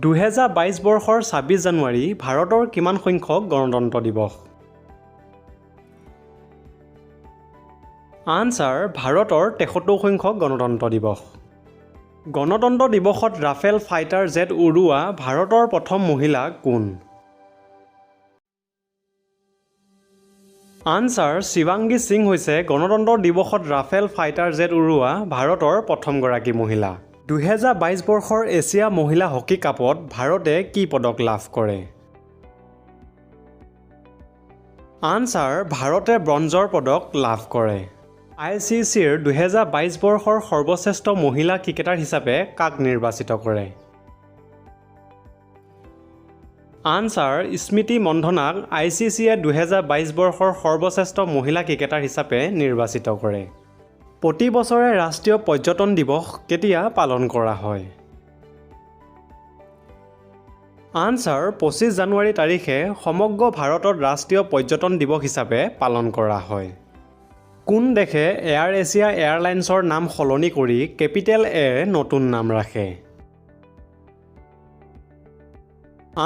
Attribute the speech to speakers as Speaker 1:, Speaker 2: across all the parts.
Speaker 1: 2022 বৰ্ষৰ 26 জানুৱাৰী ভাৰতৰ কিমান সংখ্যক গণতন্ত্ৰ দিৱস? আনসাৰ ভাৰতৰ 73 সংখ্যক গণতন্ত্ৰ দিৱস। গণতন্ত্ৰ দিৱসত ৰাফেল ফাইটাৰ জেট উৰুৱা ভাৰতৰ প্ৰথম মহিলা কোন? আনসাৰ শিৱাংগী সিং হৈছে গণতন্ত্ৰ দিৱসত ৰাফেল ফাইটাৰ জেট উৰুৱা ভাৰতৰ প্ৰথমগৰাকী মহিলা। 2022 বৰ্ষৰ এছিয়া মহিলা হকী কাপত ভাৰতে কি পদক লাভ কৰে? আনসাৰ ভাৰতে ব্ৰঞ্জৰ পদক লাভ কৰে। ICCৰ 2022 বৰ্ষৰ সৰ্বশ্ৰেষ্ঠ মহিলা ক্ৰিকেটাৰ হিচাপে কাক নিৰ্বাচিত কৰে? আনসাৰ স্মৃতি মন্ধনাক ICCয়ে 2022 বৰ্ষৰ সৰ্বশ্ৰেষ্ঠ মহিলা ক্ৰিকেটাৰ হিচাপে নিৰ্বাচিত কৰে। প্ৰতি বছৰে ৰাষ্ট্ৰীয় পৰ্যটন দিৱস কেতিয়া পালন কৰা হয়? আনসাৰ 25 জানুৱাৰী তাৰিখে সমগ্ৰ ভাৰতত ৰাষ্ট্ৰীয় পৰ্যটন দিৱস হিচাপে পালন কৰা হয়। কোন দেশে এয়াৰ এছিয়া এয়াৰলাইন্সৰ নাম সলনি কৰি কেপিটেল এৰ নতুন নাম ৰাখে?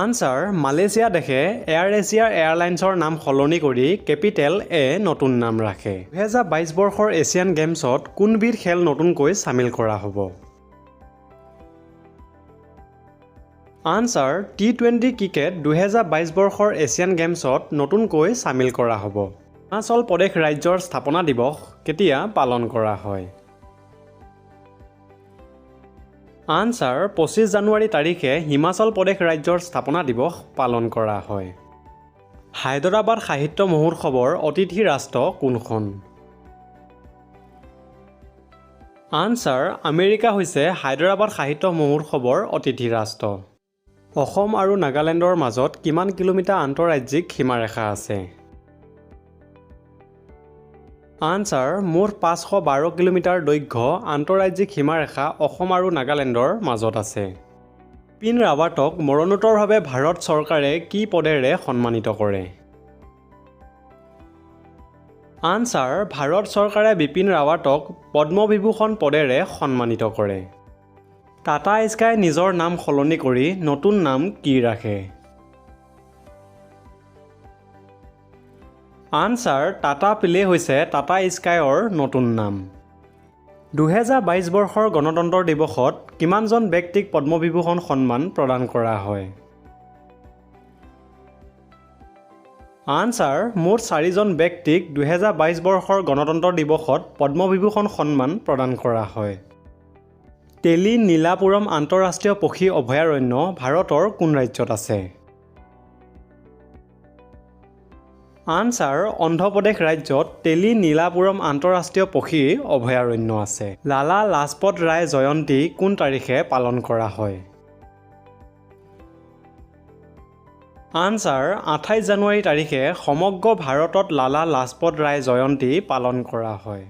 Speaker 1: আনসাৰ মালয়েছিয়া দেশে এয়াৰ এছিয়া এয়াৰলাইন্সৰ নাম সলনি কৰি কেপিটেল এ নতুন নাম ৰাখে। 2022 বৰ্ষৰ এছিয়ান গেমছত কোনবিধ খেল নতুনকৈ চামিল কৰা হ'ব? আনসাৰ T20 ক্ৰিকেট 2022 বৰ্ষৰ এছিয়ান গেমছত নতুনকৈ চামিল কৰা হ'ব। হিমাচল প্ৰদেশ ৰাজ্যৰ স্থাপনা দিৱস কেতিয়া পালন কৰা হয়? আনসাৰ 25 জানুৱাৰী তাৰিখে হিমাচল প্ৰদেশ ৰাজ্যৰ স্থাপনা দিৱস পালন কৰা হয়। হায়দৰাবাদ সাহিত্য মহোৎসৱৰ অতিথি ৰাষ্ট্ৰ কোনখন? আনসাৰ আমেৰিকা হৈছে হায়দৰাবাদ সাহিত্য মহোৎসৱৰ অতিথি ৰাষ্ট্ৰ। অসম আৰু নাগালেণ্ডৰ মাজত কিমান কিলোমিটাৰ আন্তঃৰাজ্যিক সীমাৰেখা আছে? আনসাৰ মুঠ 512 কিলোমিটাৰ দৈৰ্ঘ্য আন্তঃৰাজ্যিক সীমাৰেখা অসম আৰু নাগালেণ্ডৰ মাজত আছে। বিপিন ৰাৱাটক মৰণোত্তৰভাৱে ভাৰত চৰকাৰে কি পদেৰে সন্মানিত কৰে? আনসাৰ ভাৰত চৰকাৰে বিপিন ৰাৱাটক পদ্মবিভূষণ পদেৰে সন্মানিত কৰে। টাটা স্কাই নিজৰ নাম সলনি কৰি নতুন নাম কি ৰাখে? আনসাৰ টাটা প্লে হৈছে টাটা স্কাইৰ নতুন নাম। 2022 বৰ্ষৰ গণতন্ত্ৰ দিৱসত কিমানজন ব্যক্তিক পদ্মবিভূষণ সন্মান প্ৰদান কৰা হয়? আনসাৰ মুঠ 4জন ব্যক্তিক 2022 বৰ্ষৰ গণতন্ত্ৰ দিৱসত পদ্মবিভূষণ সন্মান প্ৰদান কৰা হয়। তেলি নীলাপুৰম আন্তঃৰাষ্ট্ৰীয় পক্ষী অভয়াৰণ্য ভাৰতৰ কোন ৰাজ্যত আছে? আনসাৰ অন্ধ্ৰপ্ৰদেশ ৰাজ্যত তেলি নীলাপুৰম আন্তঃৰাষ্ট্ৰীয় পক্ষী অভয়াৰণ্য আছে। লালা লাজপত ৰায় জয়ন্তী কোন তাৰিখে পালন কৰা হয়? আনসাৰ 28 জানুৱাৰী তাৰিখে সমগ্ৰ ভাৰতত লালা লাজপত ৰায় জয়ন্তী পালন কৰা হয়।